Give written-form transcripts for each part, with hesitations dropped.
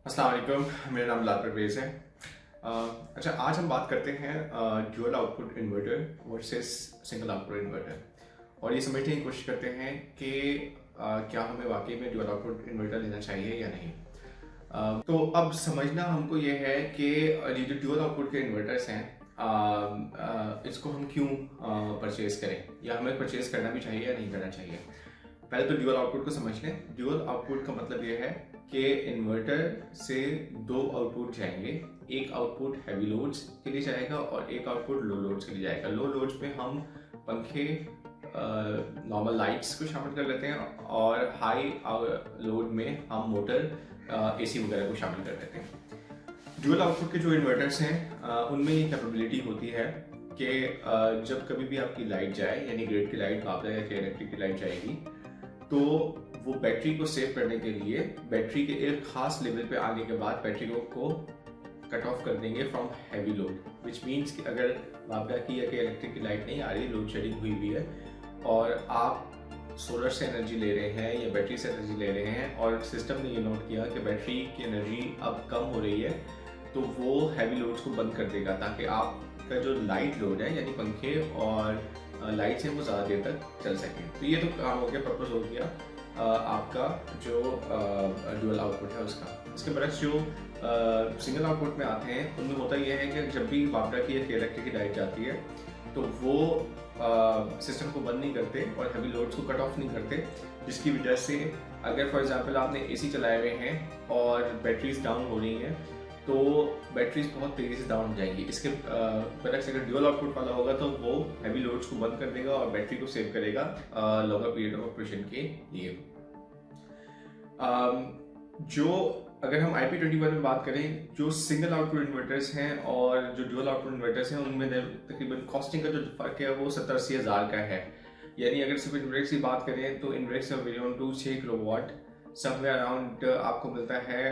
अस्सलाम वालेकुम, मेरा नाम लाल परवेज़ है। अच्छा, आज हम बात करते हैं dual output inverter versus single output inverter और ये समझने की कोशिश करते हैं कि क्या हमें वाकई में ड्यूअल आउटपुट इन्वर्टर लेना चाहिए या नहीं। तो अब समझना हमको ये है कि ये जो ड्यूअल आउटपुट के इन्वर्टर्स हैं इसको हम क्यों परचेज़ करें या हमें परचेज़ करना भी चाहिए या नहीं करना चाहिए। पहले तो ड्यूअल आउटपुट को समझ लें। ड्यूअल आउटपुट का मतलब ये है कि इन्वर्टर से दो आउटपुट जाएंगे। एक आउटपुट हैवी लोड्स के लिए जाएगा और एक आउटपुट लो लोड्स के लिए जाएगा। लो लोड्स में हम पंखे, नॉर्मल लाइट्स को शामिल कर लेते हैं और हाई लोड में हम मोटर, एसी वगैरह को शामिल कर लेते हैं। ड्यूअल आउटपुट के जो इन्वर्टर्स हैं उनमें ये कैपेबिलिटी होती है कि जब कभी भी आपकी लाइट जाए, यानी ग्रिड की लाइट वापस या इलेक्ट्रिक की लाइट जाएगी, तो वो बैटरी को सेव करने के लिए बैटरी के एक खास लेवल पे आने के बाद बैटरी को कट ऑफ कर देंगे from heavy load, which means कि अगर आपका की है कि इलेक्ट्रिक की लाइट नहीं आ रही, लोड शेडिंग हुई हुई है और आप सोलर से एनर्जी ले रहे हैं या बैटरी से एनर्जी ले रहे हैं और सिस्टम ने ये नोट किया कि बैटरी की एनर्जी अब कम हो रही है, तो वो हैवी लोड्स को बंद कर देगा ताकि आपका जो लाइट लोड है यानी पंखे और लाइट्स हैं वो ज़्यादा देर तक चल सकें। तो ये तो काम हो गया, पर्पस हो गया आपका जो ड्यूअल आउटपुट है उसका। इसके बरक्स जो सिंगल आउटपुट में आते हैं उनमें होता यह है कि जब भी वापडा की एक इलेक्ट्रिक की लाइट जाती है तो वो सिस्टम को बंद नहीं करते और हैवी लोड्स को कट ऑफ नहीं करते, जिसकी वजह से अगर फॉर एग्जांपल आपने एसी चलाए हुए हैं और बैटरीज डाउन हो रही हैं तो बैटरीज बहुत तेज़ी से डाउन हो जाएंगी। इसके बरक्स अगर ड्यूअल आउटपुट वाला होगा तो वो हैवी लोड्स को बंद कर देगा और बैटरी को सेव करेगा लॉन्गर पीरियड ऑफ ऑपरेशन के लिए। जो अगर हम IP21 में बात करें, जो सिंगल आउटपुट इन्वर्टर्स हैं और जो ड्यूअल आउटपुट इन्वर्टर्स हैं उनमें तकरीबन कॉस्टिंग का जो फ़र्क है वो 70-80 हज़ार का है। यानी अगर सिर्फ इन्वर्टर की बात करें तो inverter variant 6 kilowatt somewhere around आपको मिलता है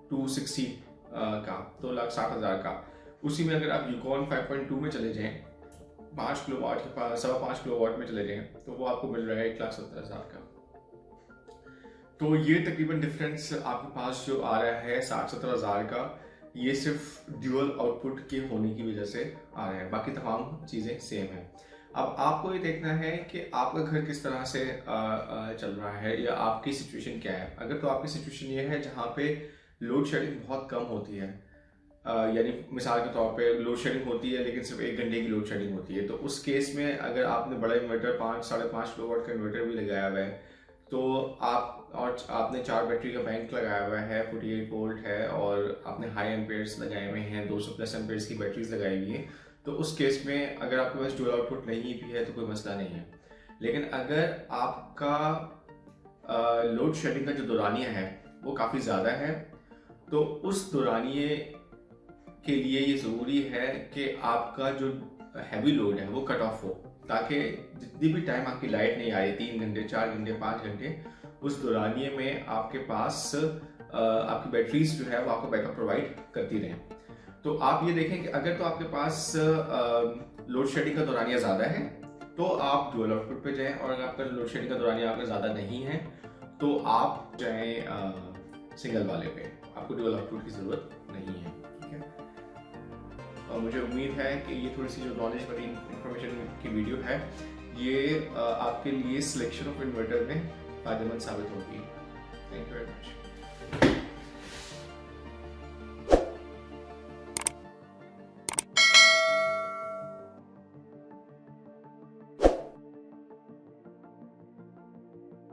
260 का, 2,60,000 का। उसी में अगर आप यूकॉन 5.2 में चले जाएं, 5 किलोवाट के पास 5.25 किलोवाट में चले जाएं तो वो आपको मिल रहा है 1,70,000 का। तो ये तकरीबन डिफरेंस आपके पास जो आ रहा है 60-70,000 का, ये सिर्फ ड्यूअल आउटपुट के होने की वजह से आ रहा है, बाकी तमाम चीज़ें सेम हैं। अब आपको ये देखना है कि आपका घर किस तरह से चल रहा है या आपकी सिचुएशन क्या है। अगर तो आपकी सिचुएशन ये है जहाँ पे लोड शेडिंग बहुत कम होती है, यानी मिसाल के तौर पे लोड शेडिंग होती है लेकिन सिर्फ 1 घंटे की लोड शेडिंग होती है, तो उस केस में अगर आपने बड़ा इन्वर्टर 5-5.5 किलोवाट का इन्वर्टर भी लगाया हुआ है तो आपने 4 बैटरी का बैंक लगाया हुआ है, 48 वोल्ट है और आपने हाई एम्पेयर्स लगाए हुए हैं, 200+ एम्पेयर्स की बैटरीज लगाई हुई है, तो उस केस में अगर आपके पास ड्यूअल आउटपुट नहीं भी है तो कोई मसला नहीं है। लेकिन अगर आपका लोड शेडिंग का जो दौरानिया है वो काफ़ी ज़्यादा है तो उस दौरानिए के लिए ये ज़रूरी है कि आपका जो हैवी लोड है वो कट ऑफ हो, ताकि जितनी भी टाइम आपकी लाइट नहीं आ रही, 3 घंटे 4 घंटे 5 घंटे, उस दौरानिए में आपके पास आपकी बैटरीज जो है वो आपको बैकअप प्रोवाइड करती रहें। तो आप ये देखें कि अगर तो आपके पास लोड शेडिंग का दौरानिया ज़्यादा है तो आप ड्यूअल आउटपुट पे जाएं, और अगर आपका लोड शेडिंग का दौरानिया आपका ज़्यादा नहीं है तो आप जाएं सिंगल वाले पे, आपको ड्यूअल आउटपुट की ज़रूरत नहीं है। ठीक है, और मुझे उम्मीद है कि ये थोड़ी सी जो नॉलेज वाली इंफॉर्मेशन की वीडियो है ये आपके लिए सिलेक्शन ऑफ इन्वर्टर में फायदेमंद साबित होगी। Thank you very much.